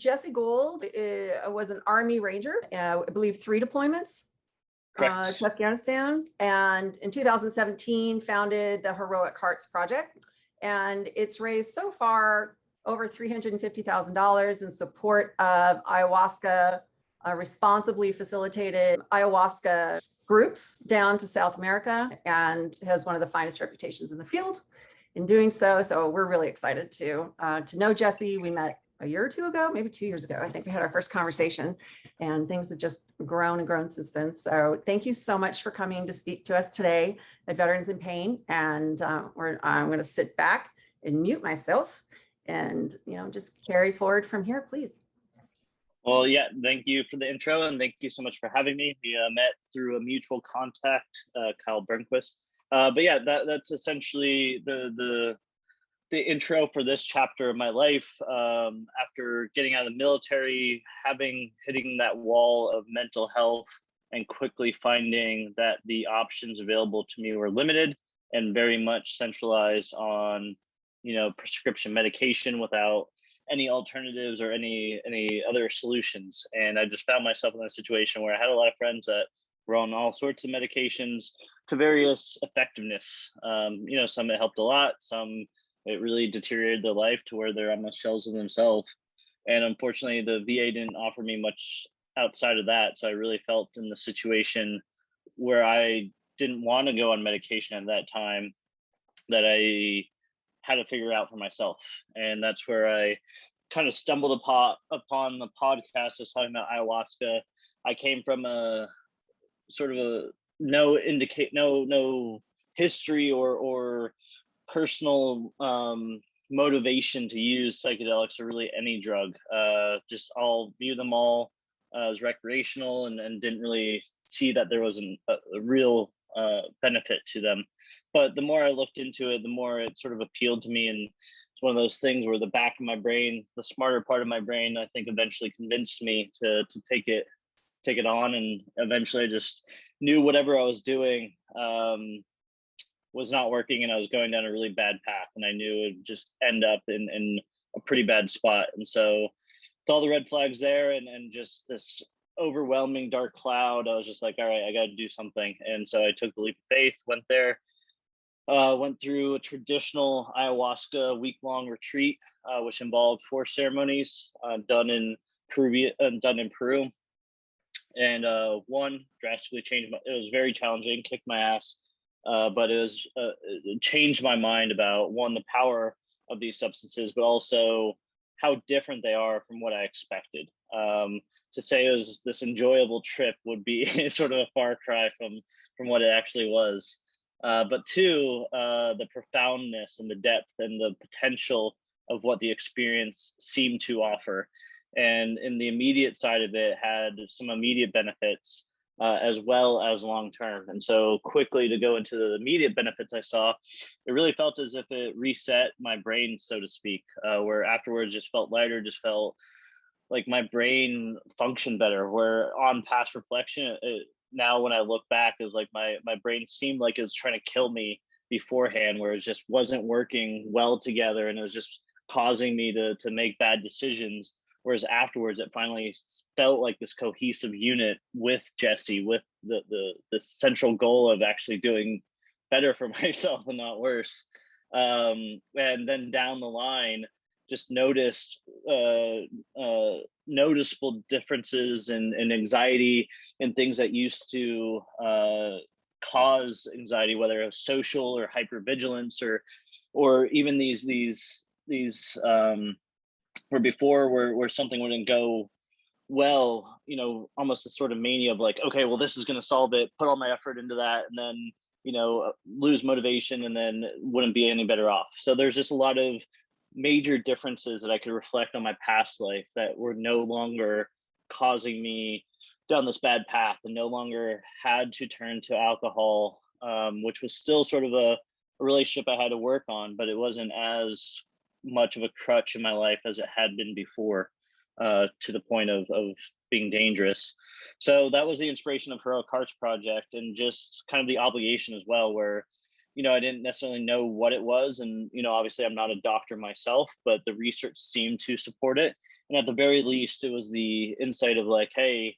Jesse Gould was an Army Ranger, I believe 3 deployments to Afghanistan. And in 2017, founded the Heroic Hearts Project. And it's raised so far over $350,000 in support of ayahuasca, responsibly facilitated ayahuasca groups down to South America, and has one of the finest reputations in the field in doing so. So we're really excited to know Jesse. We met a year or 2 ago, maybe 2 years ago. I think we had our first conversation, and things have just grown and grown since then. So thank you so much for coming to speak to us today at Veterans in Pain. And I'm going to sit back and mute myself and, just carry forward from here, please. Well, yeah, thank you for the intro, and thank you so much for having me. We met through a mutual contact, Kyle Burnquist. But yeah, that's essentially the intro for this chapter of my life. After getting out of the military, hitting that wall of mental health, and quickly finding that the options available to me were limited and very much centralized on, prescription medication without any alternatives or any other solutions. And I just found myself in a situation where I had a lot of friends that were on all sorts of medications to various effectiveness. Some it helped a lot, some it really deteriorated their life to where they're almost shells of themselves. And unfortunately, the VA didn't offer me much outside of that. So I really felt in the situation where I didn't want to go on medication at that time, that I had to figure out for myself. And that's where I kind of stumbled upon the podcast that's talking about ayahuasca. I came from a sort of a no history or personal motivation to use psychedelics or really any drug. Just all view them all as recreational and didn't really see that there was a real benefit to them. But the more I looked into it, the more it sort of appealed to me. And it's one of those things where the back of my brain, the smarter part of my brain, I think eventually convinced me to take it on. And eventually I just knew whatever I was doing was not working, and I was going down a really bad path, and I knew it would just end up in a pretty bad spot. And so with all the red flags there and just this overwhelming dark cloud, I was just like, all right, I got to do something. And so I took the leap of faith, went there, went through a traditional ayahuasca week-long retreat, which involved 4 ceremonies done in Peru. And one drastically changed it was very challenging, kicked my ass, but it changed my mind about, one, the power of these substances, but also how different they are from what I expected. To say it was this enjoyable trip would be sort of a far cry from what it actually was. But 2, the profoundness and the depth and the potential of what the experience seemed to offer. And in the immediate side of it, had some immediate benefits as well as long-term. And so quickly to go into the immediate benefits I saw, it really felt as if it reset my brain, so to speak, where afterwards just felt lighter, just felt like my brain functioned better, where on past reflection, now when I look back, it was like my brain seemed like it was trying to kill me beforehand, where it just wasn't working well together, and it was just causing me to make bad decisions. Whereas afterwards, it finally felt like this cohesive unit with Jesse, with the central goal of actually doing better for myself and not worse. And then down the line, just noticed noticeable differences in anxiety and things that used to cause anxiety, whether it was social or hypervigilance or even these where before where something wouldn't go well, almost a sort of mania of like, okay, well, this is going to solve it, put all my effort into that, and then, lose motivation and then wouldn't be any better off. So there's just a lot of major differences that I could reflect on my past life that were no longer causing me down this bad path, and no longer had to turn to alcohol, which was still sort of a relationship I had to work on, but it wasn't as much of a crutch in my life as it had been before, to the point of being dangerous. So that was the inspiration of Heroic Hearts Project, and just kind of the obligation as well, where I didn't necessarily know what it was. And, obviously I'm not a doctor myself, but the research seemed to support it. And at the very least, it was the insight of like, hey,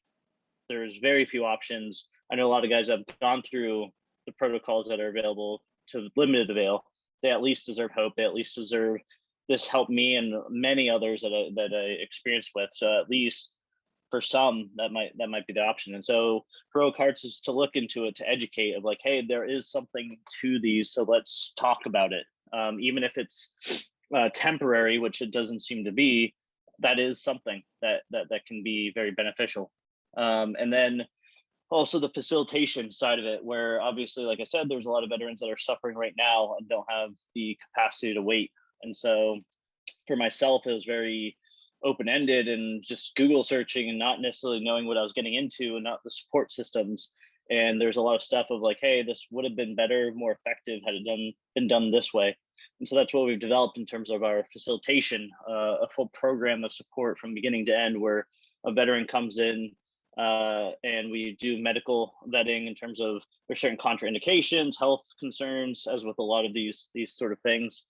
there's very few options. I know a lot of guys have gone through the protocols that are available to limited avail. They at least deserve hope. They at least deserve this helped me and many others that I experienced with. So at least for some, that might be the option. And so Heroic Hearts is to look into it, to educate of like, hey, there is something to these, so let's talk about it. Even if it's temporary, which it doesn't seem to be, that is something that can be very beneficial. And then also the facilitation side of it, where obviously, like I said, there's a lot of veterans that are suffering right now and don't have the capacity to wait. And so for myself, it was very open-ended and just Google searching and not necessarily knowing what I was getting into and not the support systems. And there's a lot of stuff of like, hey, this would have been better, more effective had it been done this way. And so that's what we've developed in terms of our facilitation, a full program of support from beginning to end, where a veteran comes in and we do medical vetting in terms of there's certain contraindications, health concerns, as with a lot of these sort of things.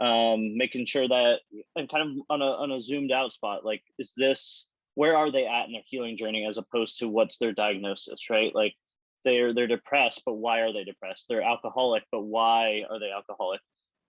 Making sure that, and kind of on a zoomed out spot, like, where are they at in their healing journey, as opposed to what's their diagnosis, right? Like they're depressed, but why are they depressed? They're alcoholic, but why are they alcoholic?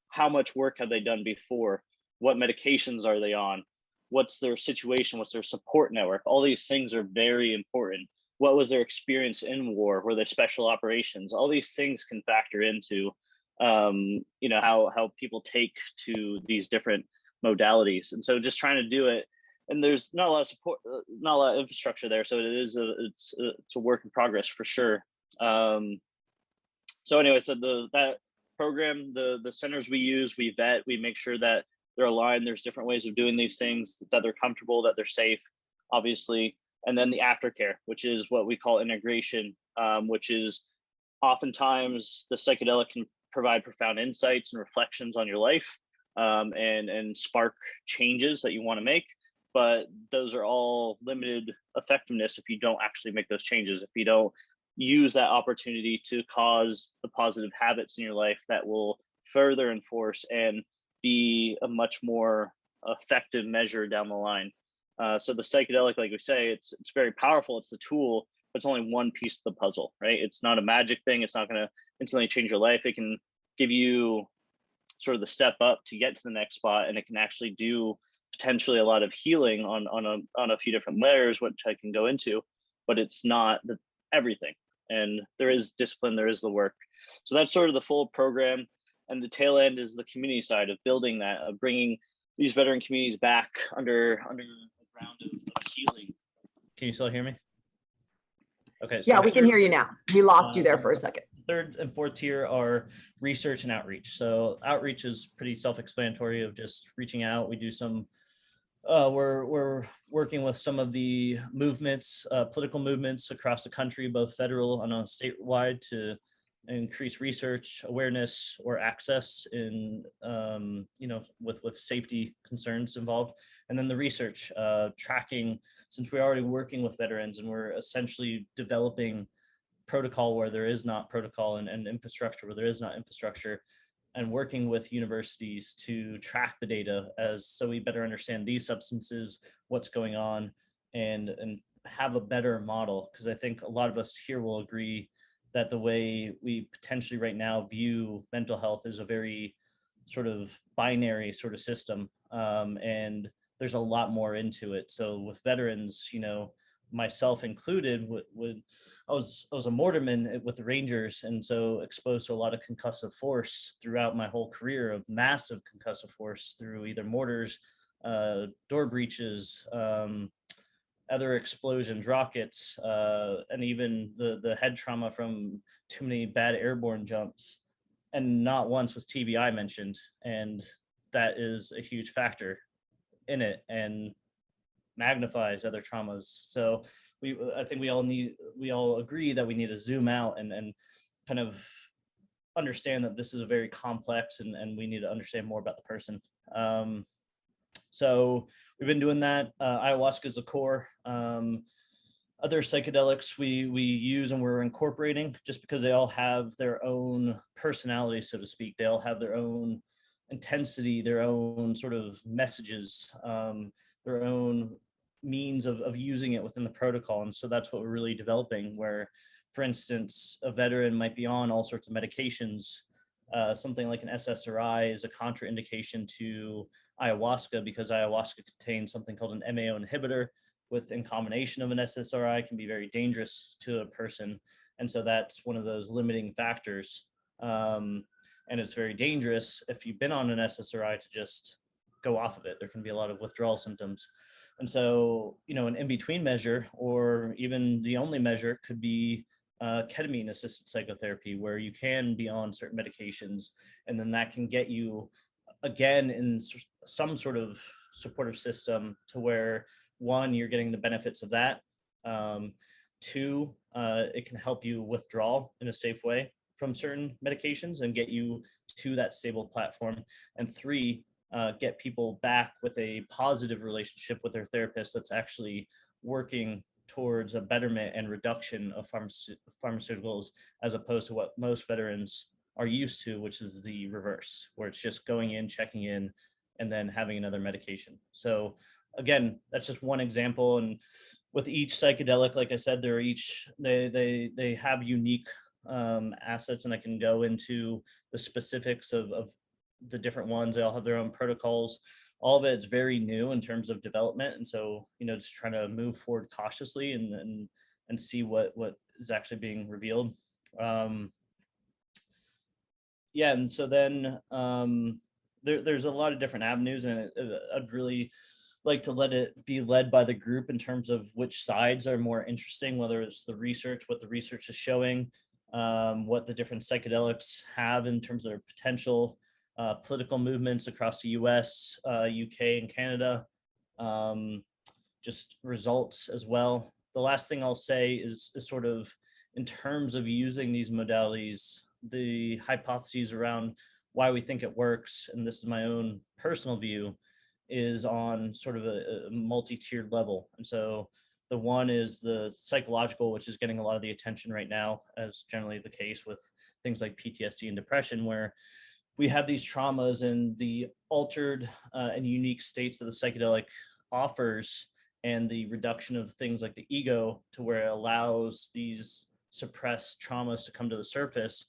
How much work have they done before? What medications are they on? What's their situation? What's their support network? All these things are very important. What was their experience in war? Were there special operations? All these things can factor into how people take to these different modalities. And so just trying to do it, and there's not a lot of support, not a lot of infrastructure there, so it's a work in progress for sure. So anyway, so that program, the centers we use, we vet, we make sure that they're aligned. There's different ways of doing these things, that they're comfortable, that they're safe, obviously. And then the aftercare, which is what we call integration, which is oftentimes the psychedelic can provide profound insights and reflections on your life, and spark changes that you want to make. But those are all limited effectiveness if you don't actually make those changes, if you don't use that opportunity to cause the positive habits in your life that will further enforce and be a much more effective measure down the line. So the psychedelic, like we say, it's very powerful. It's the tool, but it's only one piece of the puzzle, right? It's not a magic thing. It's not going to instantly change your life. It can give you sort of the step up to get to the next spot, and it can actually do potentially a lot of healing on a few different layers, which I can go into, but it's not everything. And there is discipline, there is the work. So that's sort of the full program. And the tail end is the community side of building that, of bringing these veteran communities back under the ground of healing. Can you still hear me? Okay. So yeah, we can hear you now. We lost you there for a second. Third and fourth tier are research and outreach. So outreach is pretty self-explanatory, of just reaching out. We do some, we're working with some of the movements, political movements across the country, both federal and on statewide, to increase research, awareness, or access in, with safety concerns involved. And then the research, tracking, since we're already working with veterans and we're essentially developing protocol where there is not protocol, and infrastructure where there is not infrastructure, and working with universities to track the data, so we better understand these substances, what's going on, and have a better model. Because I think a lot of us here will agree that the way we potentially right now view mental health is a very sort of binary sort of system, and there's a lot more into it. So with veterans, myself included, I was a mortarman with the Rangers, and so exposed to a lot of concussive force throughout my whole career, of massive concussive force through either mortars, door breaches, other explosions, rockets, and even the head trauma from too many bad airborne jumps. And not once was TBI mentioned, and that is a huge factor in it and magnifies other traumas. So I think we all agree that we need to zoom out and kind of understand that this is a very complex, and we need to understand more about the person. So we've been doing that. Ayahuasca is a core. other psychedelics we use and we're incorporating, just because they all have their own personality, so to speak. They all have their own intensity, their own sort of messages, their own means of using it within the protocol. And so that's what we're really developing, where, for instance, a veteran might be on all sorts of medications. Something like an SSRI is a contraindication to ayahuasca, because ayahuasca contains something called an MAO inhibitor, with in combination of an SSRI can be very dangerous to a person. And so that's one of those limiting factors. And it's very dangerous if you've been on an SSRI to just go off of it. There can be a lot of withdrawal symptoms. And so, an in-between measure, or even the only measure, could be ketamine assisted psychotherapy, where you can be on certain medications, and then that can get you again in some sort of supportive system, to where, one, you're getting the benefits of that. Two, it can help you withdraw in a safe way from certain medications and get you to that stable platform. And three, get people back with a positive relationship with their therapist that's actually working towards a betterment and reduction of pharmaceuticals, as opposed to what most veterans are used to, which is the reverse, where it's just going in, checking in, and then having another medication. So again, that's just one example. And with each psychedelic, like I said, they're each, they have unique assets, and I can go into the specifics of the different ones. They all have their own protocols. All of it is very new in terms of development, and so just trying to move forward cautiously and see what is actually being revealed. Yeah, and so then there's a lot of different avenues, and I'd really like to let it be led by the group in terms of which sides are more interesting, whether it's the research, what the research is showing, what the different psychedelics have in terms of their potential, political movements across the US, UK, and Canada, just results as well. The last thing I'll say is sort of in terms of using these modalities, the hypotheses around why we think it works, and this is my own personal view, is on sort of a multi-tiered level. And so the one is the psychological, which is getting a lot of the attention right now, as generally the case with things like PTSD and depression, where we have these traumas and the altered and unique states that the psychedelic offers, and the reduction of things like the ego, to where it allows these suppressed traumas to come to the surface,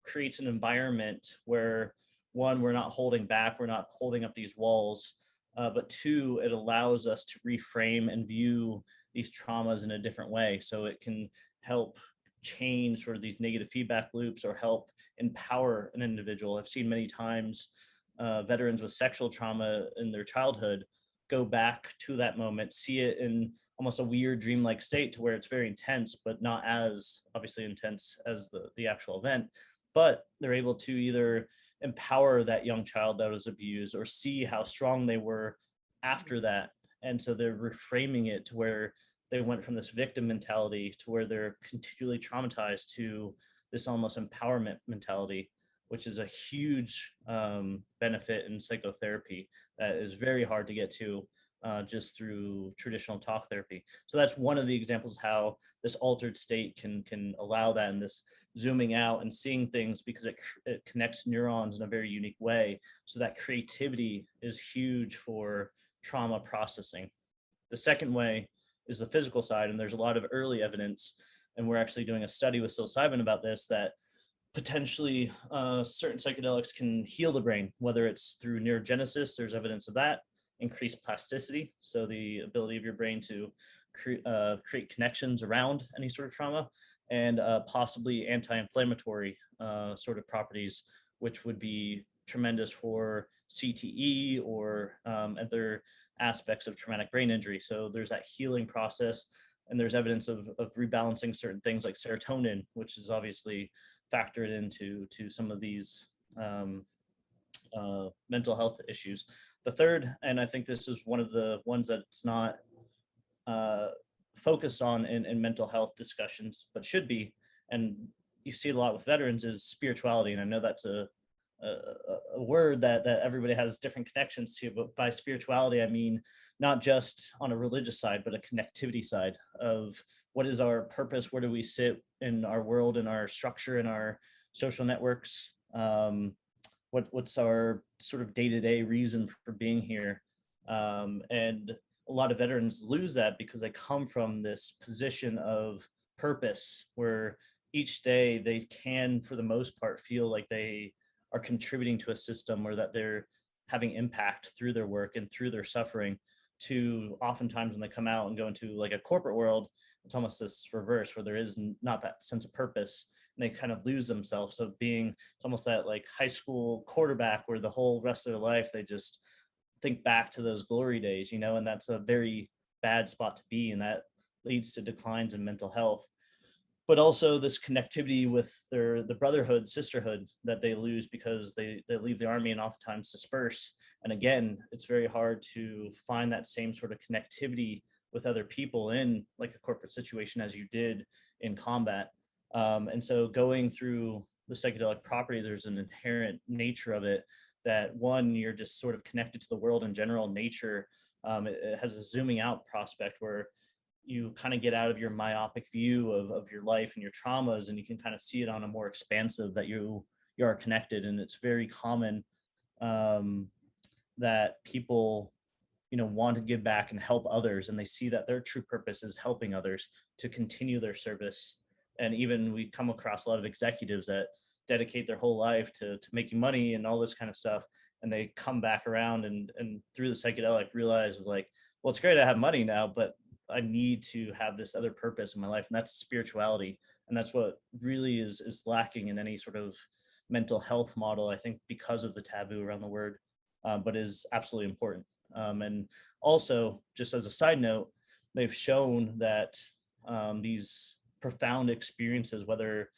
creates an environment where, one, we're not holding back, we're not holding up these walls, but two, it allows us to reframe and view these traumas in a different way. So it can help change sort of these negative feedback loops, or help empower an individual. I've seen many times veterans with sexual trauma in their childhood go back to that moment, see it in almost a weird dreamlike state, to where it's very intense, but not as obviously intense as the actual event. But they're able to either empower that young child that was abused, or see how strong they were after that. And so they're reframing it to where they went from this victim mentality to where they're continually traumatized to this almost empowerment mentality, which is a huge benefit in psychotherapy that is very hard to get to just through traditional talk therapy. So that's one of the examples how this altered state can allow that, and this zooming out and seeing things, because it connects neurons in a very unique way. So that creativity is huge for trauma processing. The second way is the physical side, and there's a lot of early evidence, and we're actually doing a study with psilocybin about this, that potentially certain psychedelics can heal the brain, whether it's through neurogenesis, there's evidence of that, increased plasticity, so the ability of your brain to create connections around any sort of trauma, and possibly anti-inflammatory sort of properties, which would be tremendous for CTE or other aspects of traumatic brain injury. So there's that healing process, and there's evidence of rebalancing certain things like serotonin, which is obviously factored into some of these mental health issues. The third, and I think this is one of the ones that's not focused on in mental health discussions, but should be, and you see it a lot with veterans, is spirituality. And I know that's a a word that everybody has different connections to, but by spirituality, I mean not just on a religious side, but a connectivity side of what is our purpose, where do we sit in our world, in our structure, in our social networks, what's our sort of day-to-day reason for being here. And a lot of veterans lose that because they come from this position of purpose where each day they can, for the most part, feel like they are contributing to a system, or that they're having impact through their work and through their suffering. To oftentimes when they come out and go into like a corporate world, it's almost this reverse where there is not that sense of purpose, and they kind of lose themselves. So it's almost that like high school quarterback where the whole rest of their life they just think back to those glory days, and that's a very bad spot to be, and that leads to declines in mental health. But also this connectivity with the brotherhood, sisterhood that they lose because they leave the army and oftentimes disperse. And again, it's very hard to find that same sort of connectivity with other people in like a corporate situation as you did in combat. And so going through the psychedelic property, there's an inherent nature of it that, one, you're just sort of connected to the world in general, nature. It has a zooming out prospect where you kind of get out of your myopic view of your life and your traumas, and you can kind of see it on a more expansive, that you are connected. And it's very common that people want to give back and help others, and they see that their true purpose is helping others to continue their service. And even we come across a lot of executives that dedicate their whole life to making money and all this kind of stuff, and they come back around and through the psychedelic realize like, well, it's great I have money now, but I need to have this other purpose in my life, and that's spirituality. And that's what really is lacking in any sort of mental health model, I think, because of the taboo around the word, but is absolutely important. And also, just as a side note, they've shown that these profound experiences, whether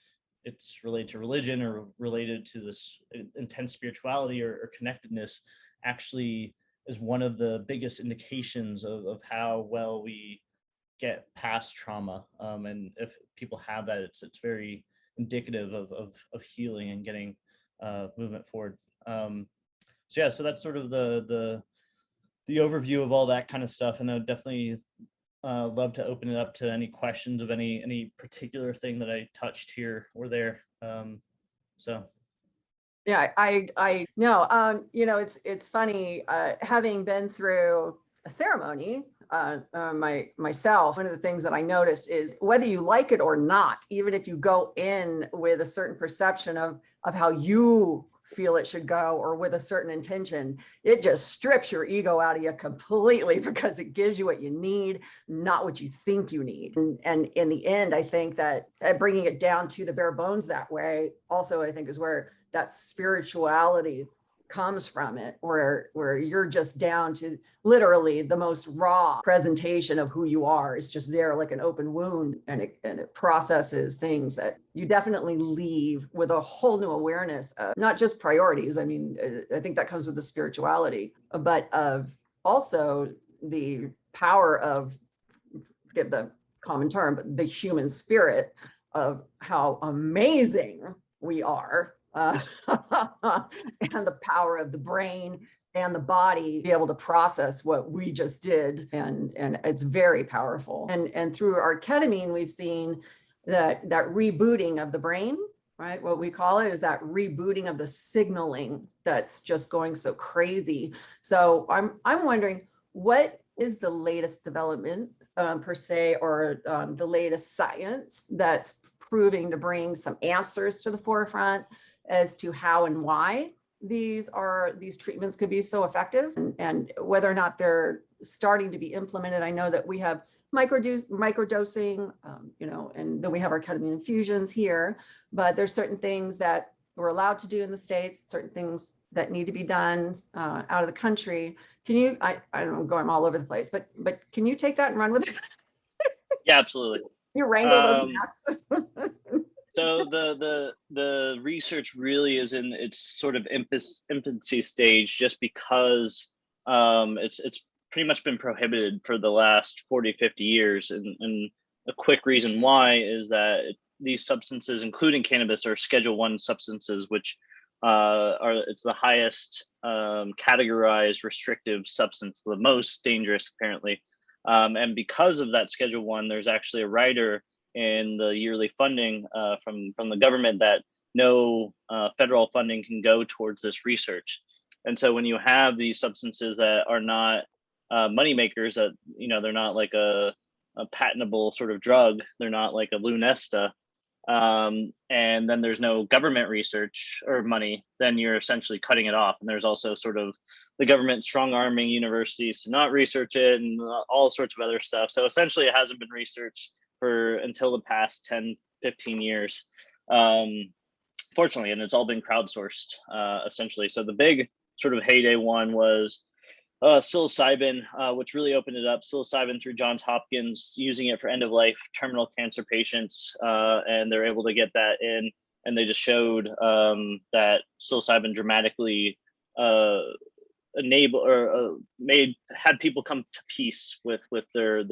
it's related to religion or related to this intense spirituality or connectedness, actually is one of the biggest indications of how well we get past trauma. And if people have that, it's very indicative of healing and getting movement forward. So that's sort of the overview of all that kind of stuff. And I would definitely love to open it up to any questions of any particular thing that I touched here or there. Yeah, I know. It's funny, having been through a ceremony myself. One of the things that I noticed is whether you like it or not, even if you go in with a certain perception of how you feel it should go, or with a certain intention, it just strips your ego out of you completely, because it gives you what you need, not what you think you need. And in the end, I think that bringing it down to the bare bones that way also, I think, is where that spirituality comes from, it where you're just down to literally the most raw presentation of who you are. It's just there like an open wound, and it processes things that you definitely leave with a whole new awareness of not just priorities. I mean, I think that comes with the spirituality, but of also the power of, forget the common term, but the human spirit of how amazing we are. And the power of the brain and the body be able to process what we just did, and it's very powerful. And through our ketamine, we've seen that rebooting of the brain, right? What we call it is that rebooting of the signaling that's just going so crazy. So I'm wondering, what is the latest development per se, or the latest science that's proving to bring some answers to the forefront as to how and why these treatments could be so effective, and whether or not they're starting to be implemented? I know that we have microdosing, and then we have our ketamine infusions here, but there's certain things that we're allowed to do in the States, certain things that need to be done out of the country. Can you, I don't know, going all over the place, but can you take that and run with it? Yeah, absolutely. You wrangle those gnats. So the research really is in its sort of infancy stage, just because it's pretty much been prohibited for the last 40, 50 years. And a quick reason why is that these substances, including cannabis, are Schedule I substances, which it's the highest categorized restrictive substance, the most dangerous apparently. And because of that Schedule 1, there's actually a rider in the yearly funding from the government that no federal funding can go towards this research. And so when you have these substances that are not money makers, that, you know, they're not like a patentable sort of drug, they're not like a Lunesta, and then there's no government research or money, then you're essentially cutting it off. And there's also sort of the government strong arming universities to not research it and all sorts of other stuff. So essentially it hasn't been researched for until the past 10, 15 years, fortunately, and it's all been crowdsourced essentially. So the big sort of heyday one was psilocybin, which really opened it up. Psilocybin through Johns Hopkins, using it for end-of-life terminal cancer patients, and they're able to get that in. And they just showed that psilocybin dramatically had people come to peace with their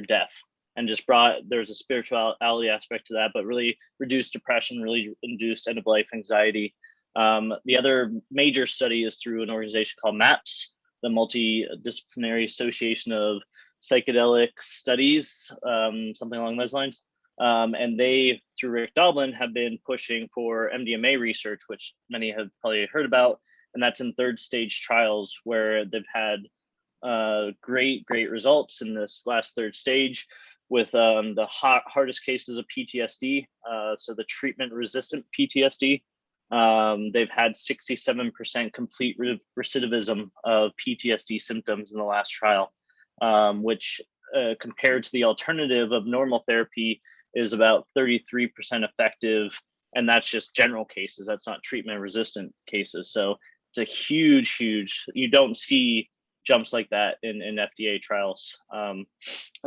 death, and just there's a spirituality aspect to that, but really reduced depression, really reduced end-of-life anxiety. The other major study is through an organization called MAPS, the Multidisciplinary Association of Psychedelic Studies, something along those lines. And they, through Rick Doblin, have been pushing for MDMA research, which many have probably heard about. And that's in third stage trials where they've had great results in this last third stage with the hardest cases of PTSD. So the treatment resistant PTSD. They've had 67% complete recidivism of PTSD symptoms in the last trial, which compared to the alternative of normal therapy is about 33% effective. And that's just general cases. That's not treatment resistant cases. So it's a huge, you don't see jumps like that in FDA trials. And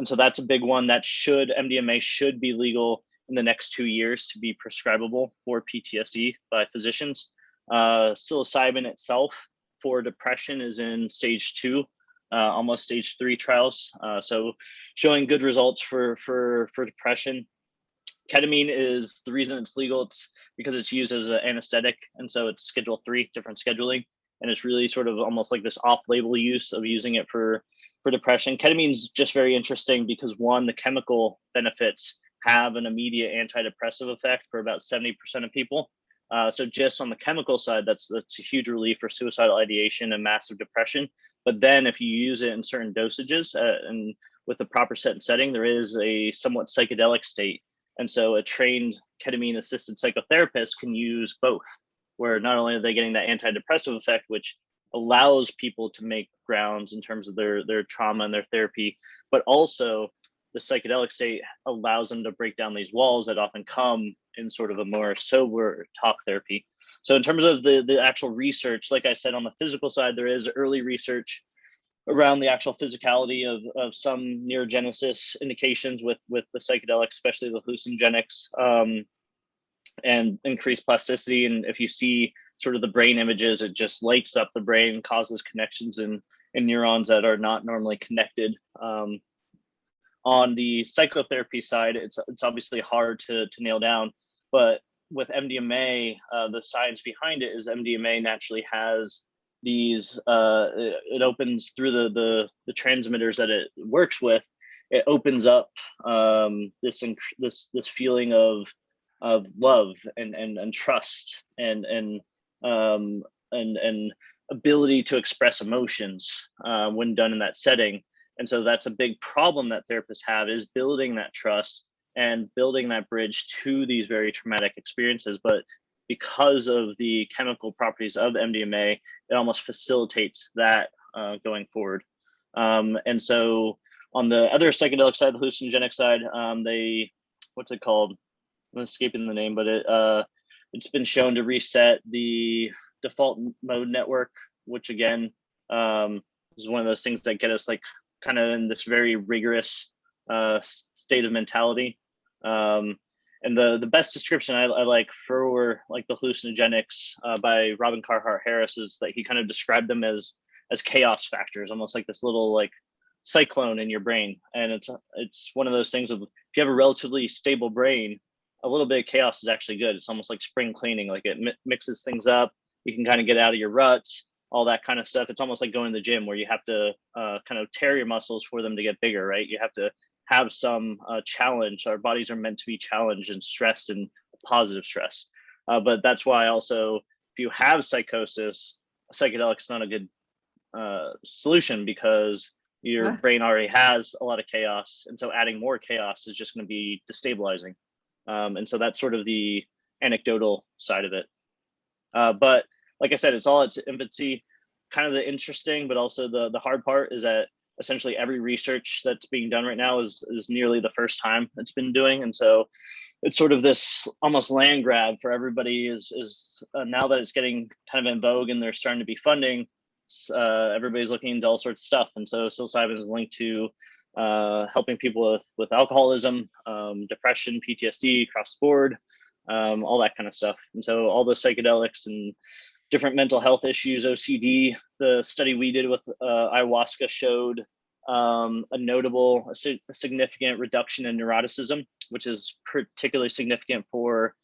so that's a big one that MDMA should be legal in the next 2 years to be prescribable for PTSD by physicians. Psilocybin itself for depression is in stage 2, almost stage 3 trials. So showing good results for depression. Ketamine is the reason it's legal. It's because it's used as an anesthetic. And so it's Schedule 3, different scheduling. And it's really sort of almost like this off-label use of using it for depression. Ketamine is just very interesting because, one, the chemical benefits have an immediate antidepressive effect for about 70% of people. So just on the chemical side, that's a huge relief for suicidal ideation and massive depression. But then if you use it in certain dosages and with the proper set and setting, there is a somewhat psychedelic state. And so a trained ketamine assisted psychotherapist can use both, where not only are they getting that antidepressive effect, which allows people to make grounds in terms of their trauma and their therapy, but also the psychedelic state allows them to break down these walls that often come in sort of a more sober talk therapy. So in terms of the actual research, like I said, on the physical side, there is early research around the actual physicality of some neurogenesis indications with the psychedelics, especially the hallucinogenics, and increased plasticity. And if you see sort of the brain images, it just lights up the brain, causes connections in neurons that are not normally connected. On the psychotherapy side, it's obviously hard to nail down, but with MDMA, the science behind it is MDMA naturally has these, it opens through the transmitters that it works with. It opens up this feeling of love and trust and ability to express emotions when done in that setting. And so that's a big problem that therapists have, is building that trust and building that bridge to these very traumatic experiences. But because of the chemical properties of MDMA, it almost facilitates that going forward. And so on the other psychedelic side, the hallucinogenic side, what's it called? I'm escaping the name, but it's been shown to reset the default mode network, which again is one of those things that get us like kind of in this very rigorous state of mentality. And the best description I like for like the hallucinogenics by Robin Carhart Harris is that he kind of described them as chaos factors, almost like this little like cyclone in your brain. And it's one of those things of, if you have a relatively stable brain, a little bit of chaos is actually good. It's almost like spring cleaning, like it mixes things up, You can kind of get out of your ruts, all that kind of stuff. It's almost like going to the gym where you have to kind of tear your muscles for them to get bigger, right? You have to have some challenge. Our bodies are meant to be challenged and stressed, and positive stress. But that's why also, if you have psychosis, a psychedelic's not a good solution, because your brain already has a lot of chaos. And so adding more chaos is just going to be destabilizing. And so that's sort of the anecdotal side of it. But like I said, it's all its infancy. Kind of the interesting, but also the hard part is that essentially every research that's being done right now is nearly the first time it's been doing. And so it's sort of this almost land grab for everybody is now that it's getting kind of in vogue and there's starting to be funding, everybody's looking into all sorts of stuff. And so psilocybin is linked to helping people with alcoholism, depression, PTSD, across the board, all that kind of stuff. And so all the psychedelics and different mental health issues, OCD, the study we did with ayahuasca showed a significant reduction in neuroticism, which is particularly significant for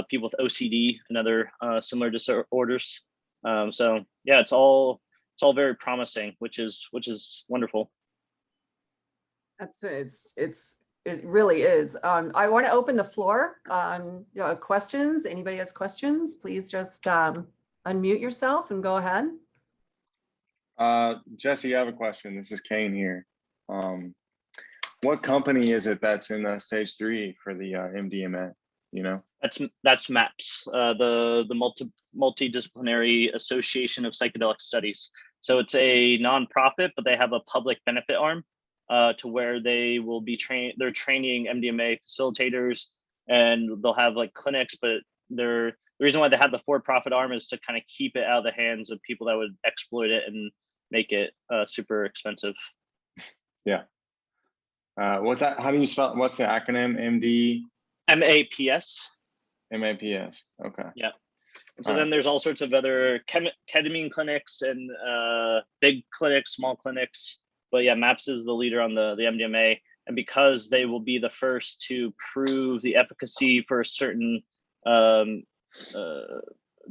people with OCD and other similar disorders. So yeah, it's all very promising, which is wonderful. It really is. I want to open the floor. Questions. Anybody has questions? Please just unmute yourself and go ahead. Jesse, I have a question. This is Kane here. What company is it that's in stage 3 for the MDMA? You know, that's MAPS, the Multidisciplinary Association of Psychedelic Studies. So it's a nonprofit, but they have a public benefit arm to where they will be they're training MDMA facilitators, and they'll have like clinics, but the reason why they have the for-profit arm is to kind of keep it out of the hands of people that would exploit it and make it super expensive. Yeah. What's that? How do you spell? What's the acronym? MD? MAPS. MAPS. Okay. Yeah. And so then there's all sorts of other ketamine clinics and big clinics, small clinics. But yeah, MAPS is the leader on the MDMA. And because they will be the first to prove the efficacy for a certain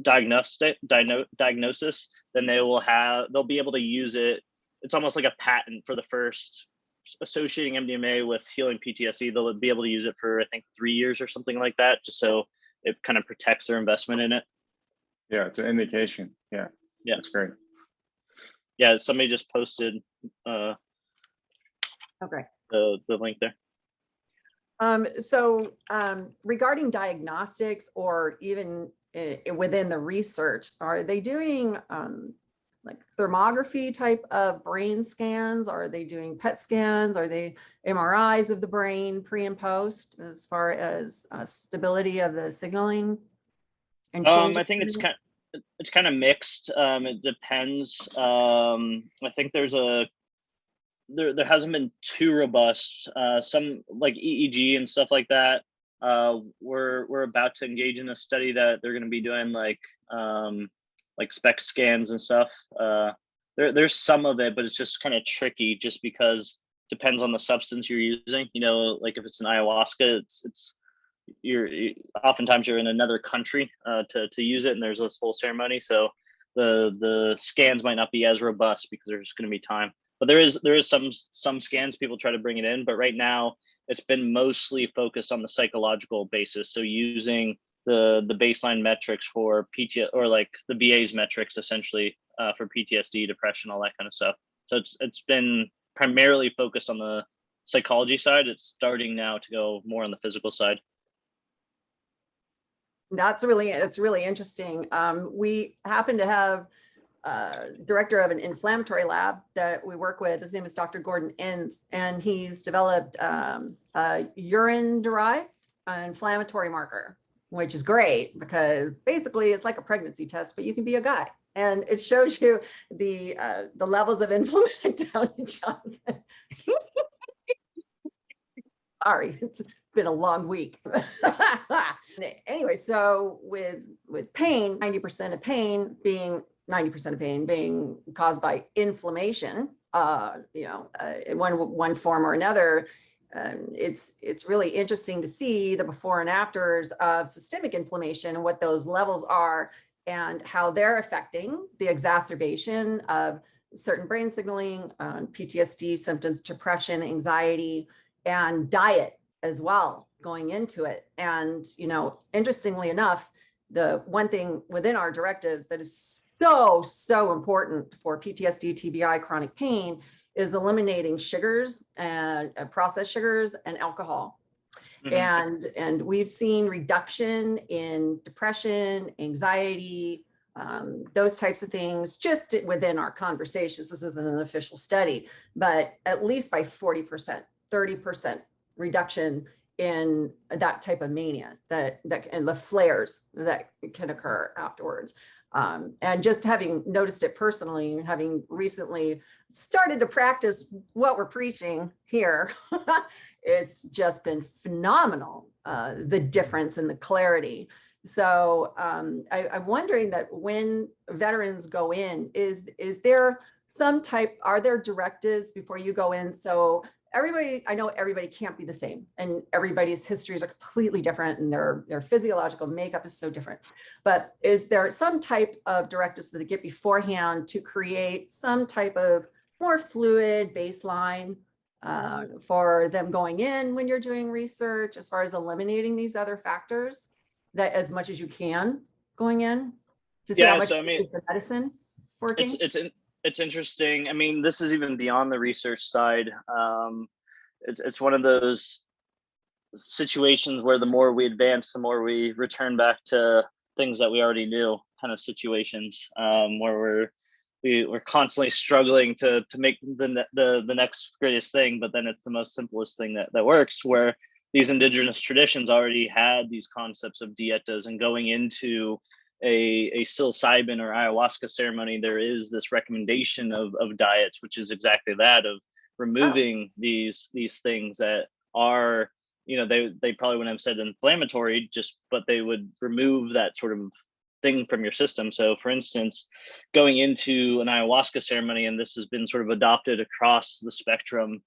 diagnosis, then they'll be able to use it. It's almost like a patent for the first associating MDMA with healing PTSD. They'll be able to use it for, I think, 3 years or something like that, just so it kind of protects their investment in it. Yeah, it's an indication. Yeah, that's great. Yeah, somebody just posted Okay. the link there. So regarding diagnostics, or even within the research, are they doing like thermography type of brain scans? Are they doing PET scans? Are they MRIs of the brain pre and post, as far as stability of the signaling? And I think it's kind of mixed. It depends. I think there hasn't been too robust. Some like EEG and stuff like that. We're about to engage in a study that they're going to be doing like SPECT scans and stuff. There's some of it, but it's just kind of tricky, just because it depends on the substance you're using. You know, like if it's an ayahuasca, oftentimes you're in another country to use it, and there's this whole ceremony. So the scans might not be as robust because there's going to be time. But there is some scans people try to bring it in, but right now it's been mostly focused on the psychological basis. So using the baseline metrics for PTSD, or like the BA's metrics essentially for PTSD, depression, all that kind of stuff. So it's been primarily focused on the psychology side. It's starting now to go more on the physical side. It's really interesting. We happen to have director of an inflammatory lab that we work with. His name is Dr. Gordon Enns, and he's developed a urine-derived inflammatory marker, which is great because basically it's like a pregnancy test, but you can be a guy, and it shows you the levels of inflammation. Sorry, it's been a long week. Anyway, so with pain, 90% of pain being caused by inflammation, in one form or another. It's really interesting to see the before and afters of systemic inflammation and what those levels are and how they're affecting the exacerbation of certain brain signaling, PTSD symptoms, depression, anxiety, and diet as well going into it. And, interestingly enough, the one thing within our directives that is so important for PTSD, TBI, chronic pain is eliminating sugars and processed sugars and alcohol. And we've seen reduction in depression, anxiety, those types of things just within our conversations. This isn't an official study, but at least by 40%, 30% reduction in that type of mania and the flares that can occur afterwards. And just having noticed it personally, having recently started to practice what we're preaching here, it's just been phenomenal, the difference in the clarity. So I'm wondering that when veterans go in, is there are there directives before you go in? So I know everybody can't be the same, and everybody's histories are completely different, and their physiological makeup is so different. But is there some type of directives that they get beforehand to create some type of more fluid baseline for them going in when you're doing research, as far as eliminating these other factors, that as much as you can going in to see how much is the medicine working? It's interesting. I mean, this is even beyond the research side. It's one of those situations where the more we advance, the more we return back to things that we already knew, kind of situations where we're constantly struggling to make the next greatest thing, but then it's the most simplest thing that works, where these indigenous traditions already had these concepts of dietas, and going into a psilocybin or ayahuasca ceremony, there is this recommendation of diets, which is exactly that, of removing these things that are, they probably wouldn't have said inflammatory, but they would remove that sort of thing from your system. So for instance, going into an ayahuasca ceremony, and this has been sort of adopted across the spectrum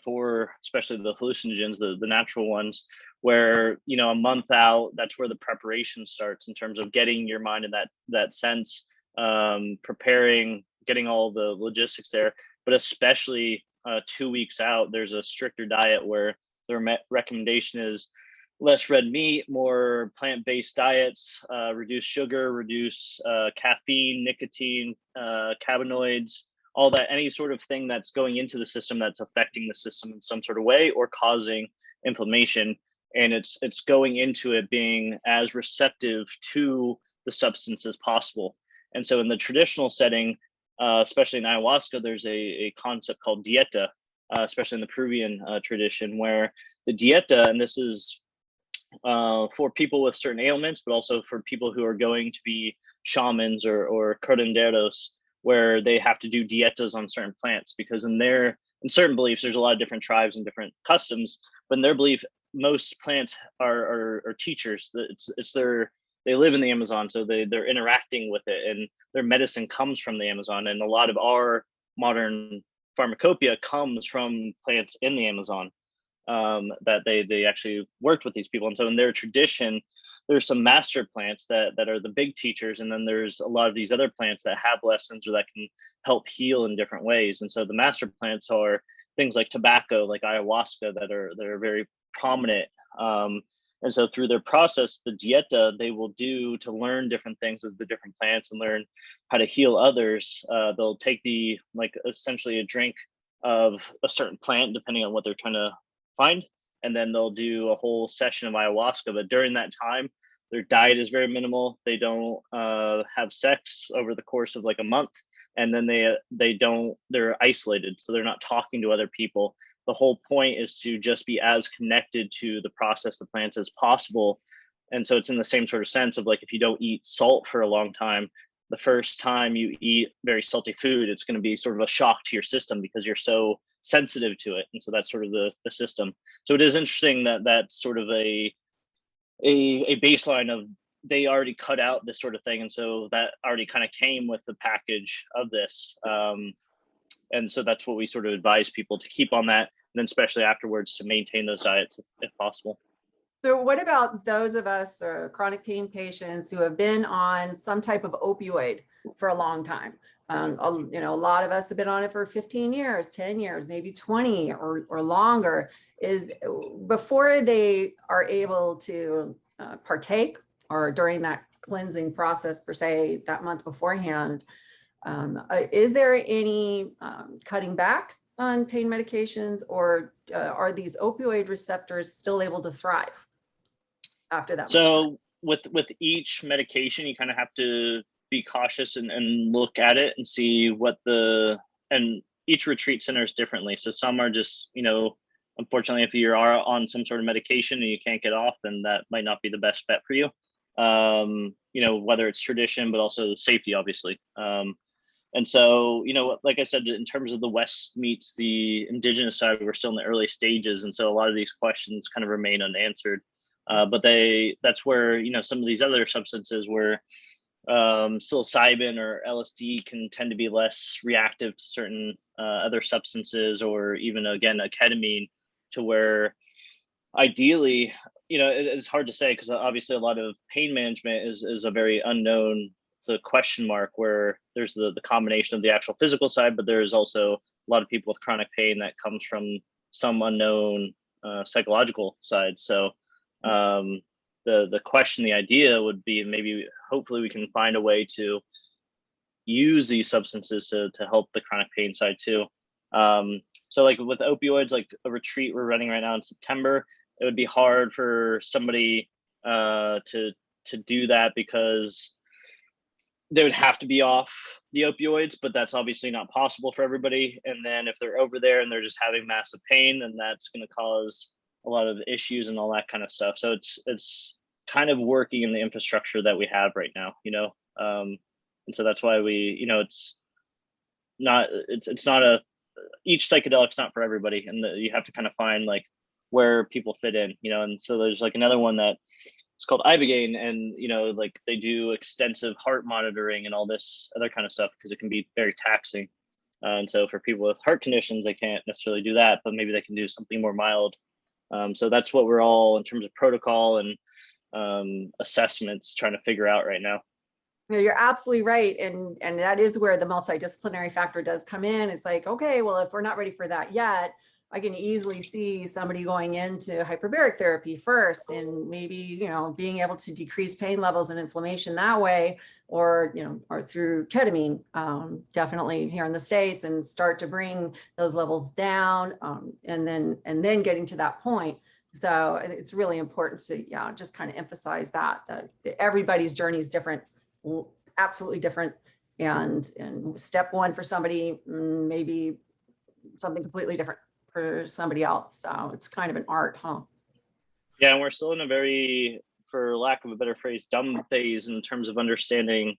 for especially the hallucinogens, the natural ones, where a month out, that's where the preparation starts in terms of getting your mind in that sense, preparing, getting all the logistics there. But especially 2 weeks out, there's a stricter diet where the recommendation is less red meat, more plant-based diets, reduce sugar, reduce caffeine, nicotine, cannabinoids, all that, any sort of thing that's going into the system that's affecting the system in some sort of way or causing inflammation. And it's going into it being as receptive to the substance as possible. And so in the traditional setting, especially in ayahuasca, there's a concept called dieta, especially in the Peruvian tradition, where the dieta, and this is for people with certain ailments, but also for people who are going to be shamans or curanderos, where they have to do dietas on certain plants, because in certain beliefs, there's a lot of different tribes and different customs, but in their belief, most plants are teachers. They live in the Amazon, so they're interacting with it, and their medicine comes from the Amazon. And a lot of our modern pharmacopoeia comes from plants in the Amazon, that they actually worked with these people. And so in their tradition, there's some master plants that are the big teachers, and then there's a lot of these other plants that have lessons or that can help heal in different ways. And so the master plants are things like tobacco, like ayahuasca, that are very prominent. And so through their process, the dieta they will do to learn different things with the different plants and learn how to heal others. They'll take essentially a drink of a certain plant, depending on what they're trying to find, and then they'll do a whole session of ayahuasca. But during that time, their diet is very minimal. They don't have sex over the course of like a month, and then they're isolated, so they're not talking to other people. The whole point is to just be as connected to the process, the plants, as possible. And so it's in the same sort of sense of, like, if you don't eat salt for a long time, the first time you eat very salty food, it's going to be sort of a shock to your system because you're so sensitive to it. And so that's sort of the system. So it is interesting that that's sort of a baseline of, they already cut out this sort of thing. And so that already kind of came with the package of this. And so that's what we sort of advise people to keep on that. And then especially afterwards to maintain those diets if possible. So what about those of us or chronic pain patients who have been on some type of opioid for a long time? A lot of us have been on it for 15 years, 10 years, maybe 20 or longer. Is before they are able to partake or during that cleansing process, per se, that month beforehand, is there any cutting back on pain medications, or are these opioid receptors still able to thrive after that? So with each medication, you kind of have to be cautious and look at it and see and each retreat center is differently. So some are just, unfortunately, if you are on some sort of medication and you can't get off, then that might not be the best bet for you. Whether it's tradition, but also safety, obviously. And so, like I said, in terms of the West meets the indigenous side, we're still in the early stages. And so a lot of these questions kind of remain unanswered. But that's where, some of these other substances where psilocybin or LSD can tend to be less reactive to certain other substances, or even, again, a ketamine, to where ideally, it's hard to say because obviously a lot of pain management is a very unknown, it's a question mark, where there's the combination of the actual physical side, but there's also a lot of people with chronic pain that comes from some unknown psychological side. So the question, the idea would be, maybe hopefully we can find a way to use these substances to help the chronic pain side too. So like with opioids, like a retreat we're running right now in September, it would be hard for somebody to do that because they would have to be off the opioids, but that's obviously not possible for everybody. And then if they're over there and they're just having massive pain, then that's going to cause a lot of issues and all that kind of stuff. So it's kind of working in the infrastructure that we have right now, and so that's why it's not each psychedelic's not for everybody, and you have to kind of find like where people fit in, and so there's like another one that it's called Ibogaine, and like they do extensive heart monitoring and all this other kind of stuff because it can be very taxing. And so for people with heart conditions, they can't necessarily do that, but maybe they can do something more mild. So that's what we're all, in terms of protocol and assessments, trying to figure out right now. You're absolutely right. And that is where the multidisciplinary factor does come in. It's like, okay, well, if we're not ready for that yet, I can easily see somebody going into hyperbaric therapy first, and maybe, being able to decrease pain levels and inflammation that way, or, or through ketamine, definitely here in the States, and start to bring those levels down, and then getting to that point. So it's really important to, just kind of emphasize that everybody's journey is different, absolutely different. And step one for somebody, maybe something completely different for somebody else. So it's kind of an art, huh? Yeah, and we're still in a very, for lack of a better phrase, dumb phase in terms of understanding,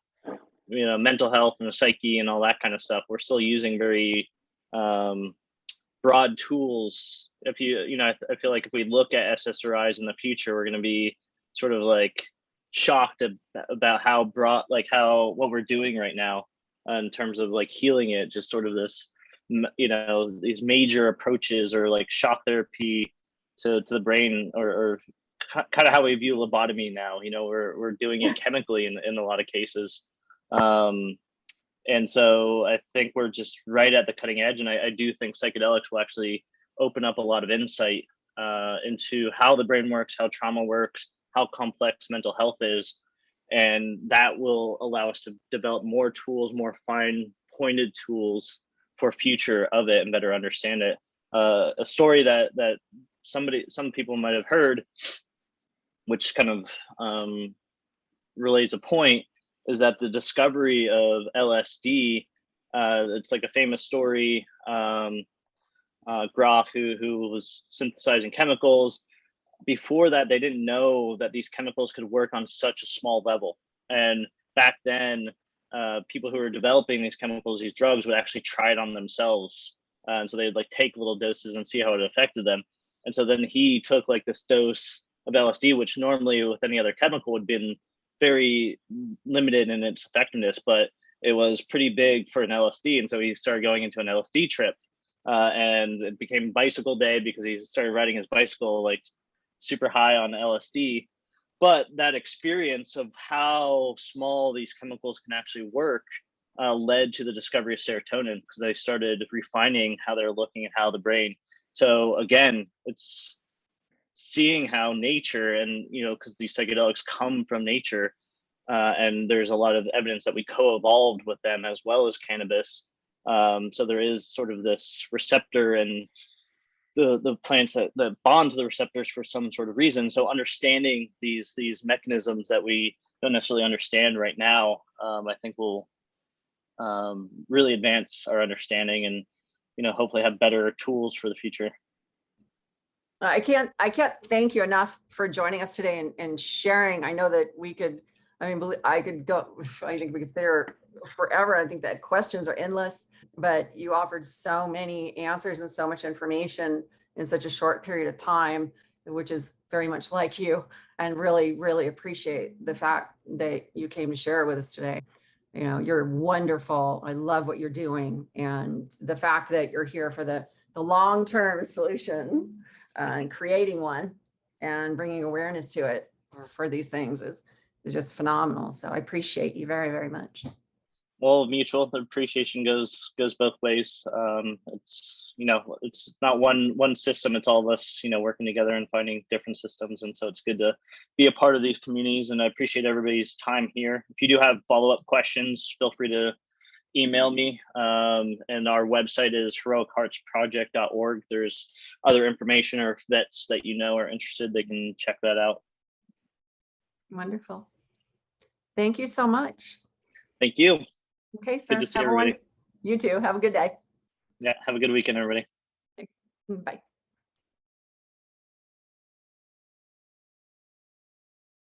mental health and the psyche and all that kind of stuff. We're still using very broad tools. If I feel like if we look at SSRIs in the future, we're going to be sort of like shocked about how broad, like what we're doing right now in terms of like healing it, just sort of this, these major approaches, or like shock therapy to the brain, or kind of how we view lobotomy now. We're doing it chemically in a lot of cases. And so I think we're just right at the cutting edge. And I do think psychedelics will actually open up a lot of insight into how the brain works, how trauma works, how complex mental health is. And that will allow us to develop more tools, more fine pointed tools for future of it, and better understand it. A story that some people might have heard, which kind of relays a point, is that the discovery of LSD, it's like a famous story. Graf, who was synthesizing chemicals, before that, they didn't know that these chemicals could work on such a small level. And back then, people who were developing these chemicals, these drugs, would actually try it on themselves. And so they'd like take little doses and see how it affected them. And so then he took like this dose of LSD, which normally with any other chemical would have been very limited in its effectiveness, but it was pretty big for an LSD. And so he started going into an LSD trip, and it became bicycle day because he started riding his bicycle like super high on LSD. But that experience of how small these chemicals can actually work led to the discovery of serotonin, because they started refining how they're looking at how the brain. So again, it's seeing how nature, and because these psychedelics come from nature, and there's a lot of evidence that we co-evolved with them as well as cannabis. So there is sort of this receptor, and the plants that bond to the receptors for some sort of reason. So understanding these mechanisms that we don't necessarily understand right now, I think will really advance our understanding, and hopefully have better tools for the future. I can't thank you enough for joining us today and sharing. I know that we could, I could go, I think we could stay here forever. I think that questions are endless, but you offered so many answers and so much information in such a short period of time, which is very much like you, and really, really appreciate the fact that you came to share with us today. You're wonderful. I love what you're doing. And the fact that you're here for the long-term solution and creating one and bringing awareness to it for these things is just phenomenal. So I appreciate you very, very much. Well, mutual. The appreciation goes both ways. It's it's not one system. It's all of us working together and finding different systems, and so it's good to be a part of these communities. And I appreciate everybody's time here. If you do have follow-up questions, feel free to email me. And our website is heroicheartsproject.org. There's other information, or if vets that are interested, they can check that out. Wonderful. Thank you so much. Thank you. Okay, sir. Good to see everybody. You too. Have a good day. Yeah, have a good weekend, everybody. Bye.